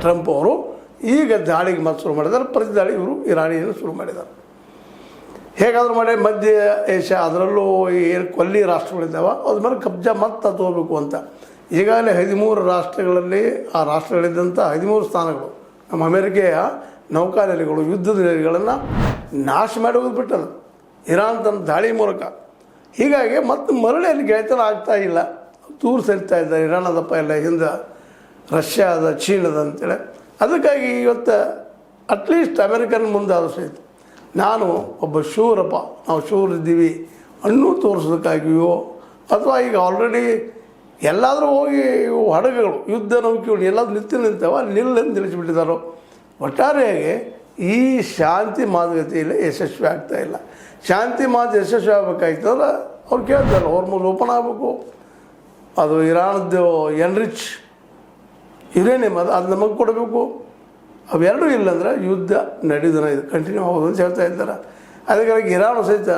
Trump ಅವರು ಈಗ ದಾಳಿಗೆ ಮತ್ತೆ ಶುರು ಮಾಡಿದ್ದಾರೆ. ಪ್ರತಿ ದಾಳಿ ಇವರು ಇರಾನಿಯನ್ನು ಶುರು ಮಾಡಿದ್ದಾರೆ. ಹೇಗಾದರೂ ಮಾಡಿ ಮಧ್ಯ ಏಷ್ಯಾ ಅದರಲ್ಲೂ ಏನು ಕೊಲ್ಲಿ ರಾಷ್ಟ್ರಗಳಿದ್ದಾವೆ ಅದ್ರ ಮೇಲೆ ಕಬ್ಜಾ ಮತ್ತೆ ತಗೋಬೇಕು ಅಂತ ಈಗಾಗಲೇ 13 ರಾಷ್ಟ್ರಗಳಲ್ಲಿ ಆ ರಾಷ್ಟ್ರಗಳಿದ್ದಂಥ 13 ಸ್ಥಾನಗಳು ನಮ್ಮ ಅಮೆರಿಕೆಯ ನೌಕಾನೆಲೆಗಳು ಯುದ್ಧದ ನೆಲೆಗಳನ್ನು ನಾಶ ಮಾಡಿ ಹೋಗ್ಬಿಟ್ಟದು ಇರಾನ್ ತನ್ನ ದಾಳಿ ಮೂಲಕ. ಹೀಗಾಗಿ ಮತ್ತೆ ಮರಳಿ ಅಲ್ಲಿ ಗೆಳೆತನ ಆಗ್ತಾ ಇಲ್ಲ, ದೂರ ಸರಿತಾ ಇದ್ದಾರೆ. ಇರಾನ್ ಅದಪ್ಪ ಎಲ್ಲ ಹಿಂದೆ ರಷ್ಯಾದ ಚೀನಾದ ಅಂತೇಳಿ. ಅದಕ್ಕಾಗಿ ಇವತ್ತು ಅಟ್ಲೀಸ್ಟ್ ಅಮೆರಿಕನ್ ಮುಂದಾದ ಸಹಿತ ನಾನು ಒಬ್ಬ ಶೂರಪ್ಪ, ನಾವು ಶೂರಿದ್ದೀವಿ ಅನ್ನೂ ತೋರಿಸೋದಕ್ಕಾಗಿಯೋ ಅಥವಾ ಈಗ ಆಲ್ರೆಡಿ ಎಲ್ಲಾದರೂ ಹೋಗಿ ಹಡಗುಗಳು ಯುದ್ಧ ನೌಕೆಗಳು ಎಲ್ಲಾದರೂ ನಿಂತವ ನಿಲ್ಲಂದು ನಿಲ್ಲಿಸಿಬಿಟ್ಟಿದ್ದಾರೋ. ಒಟ್ಟಾರೆಯಾಗಿ ಈ ಶಾಂತಿ ಮಾತುಕತೆಯಲ್ಲಿ ಯಶಸ್ವಿ ಆಗ್ತಾಯಿಲ್ಲ. ಶಾಂತಿ ಮಾತು ಯಶಸ್ವಿ ಆಗಬೇಕಾಯ್ತಂದ್ರೆ ಅವ್ರು ಕೇಳ್ತಾರೆ ಹೊರ್ಮೂರು ಓಪನ್ ಆಗಬೇಕು, ಅದು ಇರಾನದ್ದು ಎನ್ರಿಚ್ ಯುರೇನಿಯಮ್ ಅದು ನಮಗೆ ಕೊಡಬೇಕು. ಅವೆರಡೂ ಇಲ್ಲಂದ್ರೆ ಯುದ್ಧ ನಡೆದನ ಇದು ಕಂಟಿನ್ಯೂ ಆಗೋದು ಅಂತ ಹೇಳ್ತಾ ಇದ್ದಾರೆ. ಅದಕ್ಕಾಗಿ ಇರಾನ್ ಸಹಿತ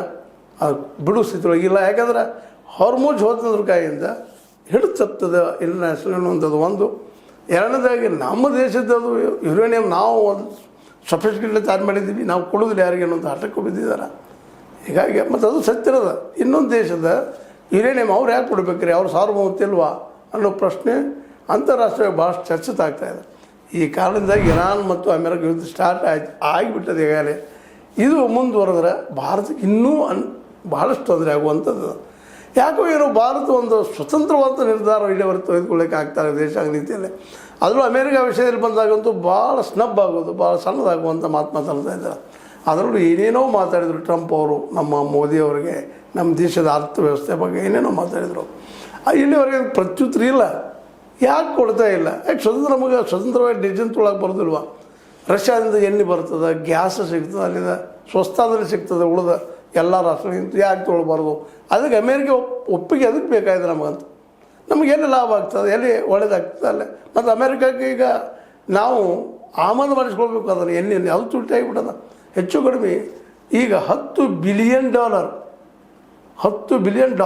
ಅದು ಬಿಡು ಸ್ಥಿತಿಯೊಳಗಿಲ್ಲ. ಯಾಕಂದ್ರೆ ಹೊರ್ಮುಜ್ ಹೋದಂದ್ರ ಕಾಯಿಂದ ಹಿಡಿತದ ಇಂಟರ್ನ್ಯಾಷನಲ್ ಅನ್ನುವಂಥದ್ದು ಒಂದು. ಎರಡನೇದಾಗಿ ನಮ್ಮ ದೇಶದ್ದು ಯುರೇನಿಯಮ್ ನಾವು ಒಂದು ಸಫಿಸ್ಟಿಕೇಟ್ಲಿ ತಯಾರು ಮಾಡಿದ್ದೀವಿ, ನಾವು ಕೊಡೋದಿಲ್ಲ ಯಾರಿಗೆ ಅನ್ನೋಂಥ ಹಠಕ್ಕೆ ಬಿದ್ದಿದ್ದಾರೆ. ಹೀಗಾಗಿ ಮತ್ತು ಅದು ಸತ್ಯರದ ಇನ್ನೊಂದು ದೇಶದ ಯುರೇನಿಯಮ್ ಅವ್ರು ಯಾಕೆ ಕೊಡಬೇಕ್ರಿ, ಅವ್ರು ಸಾರ್ವಭೌಮತ್ವಲ್ವಾ ಅನ್ನೋ ಪ್ರಶ್ನೆ ಅಂತಾರಾಷ್ಟ್ರೀಯ ಭಾಳಷ್ಟು ಚರ್ಚಿತಾಗ್ತಾಯಿದೆ. ಈ ಕಾರಣದಿಂದಾಗಿ ಇರಾನ್ ಮತ್ತು ಅಮೆರಿಕ ಯುದ್ಧ ಸ್ಟಾರ್ಟ್ ಆಗಿಬಿಟ್ಟದೆ ಈಗಾಗಲೇ. ಇದು ಮುಂದುವರೆದ್ರೆ ಭಾರತಕ್ಕೆ ಇನ್ನೂ ಭಾಳಷ್ಟು ತೊಂದರೆ ಆಗುವಂಥದ್ದು. ಯಾಕೋ ಏನೋ ಭಾರತ ಒಂದು ಸ್ವತಂತ್ರವಾದ ನಿರ್ಧಾರ ಇಲ್ಲಿವರೆಗೆ ತೆಗೆದುಕೊಳ್ಳೋಕೆ ಆಗ್ತಾರೆ ದೇಶಾಂಗ ನೀತಿಯಲ್ಲಿ. ಅದರಲ್ಲೂ ಅಮೇರಿಕಾ ವಿಷಯದಲ್ಲಿ ಬಂದಾಗಂತೂ ಭಾಳ ಸ್ನಬ್ ಆಗೋದು, ಭಾಳ ಸಣ್ಣದಾಗುವಂಥ ಮಾತಾಡ್ತಾ ಇದ್ದಾರೆ. ಅದರಲ್ಲೂ ಏನೇನೋ ಮಾತಾಡಿದರು ಟ್ರಂಪ್ ಅವರು, ನಮ್ಮ ಮೋದಿಯವರಿಗೆ ನಮ್ಮ ದೇಶದ ಅರ್ಥವ್ಯವಸ್ಥೆ ಬಗ್ಗೆ ಏನೇನೋ ಮಾತಾಡಿದರು. ಇಲ್ಲಿವರೆಗೆ ಪ್ರತ್ಯುತ್ತರ ಇಲ್ಲ. ಯಾಕೆ ಕೊಡ್ತಾ ಇಲ್ಲ? ಯಾಕೆ ನಮಗೆ ಸ್ವತಂತ್ರವಾಗಿ ಡಿಸಿಷನ್ ತೊಗೊಳಕ್ಕೆ ಬರೋದಿಲ್ವ? ರಷ್ಯಾದಿಂದ ಎಣ್ಣೆ ಬರ್ತದೆ, ಗ್ಯಾಸ್ ಸಿಗ್ತದೆ, ಅಲ್ಲಿಂದ ಸ್ವಸ್ತಾದಲ್ಲಿ ಸಿಗ್ತದೆ, ಉಳಿದ ಎಲ್ಲ ರಾಷ್ಟ್ರಗಳಿಂದ ಯಾಕೆ ತೊಗೊಳ್ಬಾರ್ದು? ಅದಕ್ಕೆ ಅಮೇರಿಕೆ ಒಪ್ಪಿಗೆ ಅದಕ್ಕೆ ಬೇಕಾಗಿದೆ ನಮಗಂತ. ನಮಗೆಲ್ಲಿ ಲಾಭ ಆಗ್ತದೆ, ಎಲ್ಲಿ ಒಳ್ಳೇದಾಗ್ತದೆ ಅಲ್ಲೇ. ಮತ್ತು ಅಮೇರಿಕಕ್ಕೆ ಈಗ ನಾವು ಆಮದು ಮಾಡಿಸ್ಕೊಳ್ಬೇಕು ಅದನ್ನು ಎಣ್ಣೆಯಲ್ಲಿ, ಅದು ತುಟ್ಟಿ ಆಗಿಬಿಟ್ಟದ. ಹೆಚ್ಚು ಕಡಿಮೆ ಈಗ $10 ಬಿಲಿಯನ್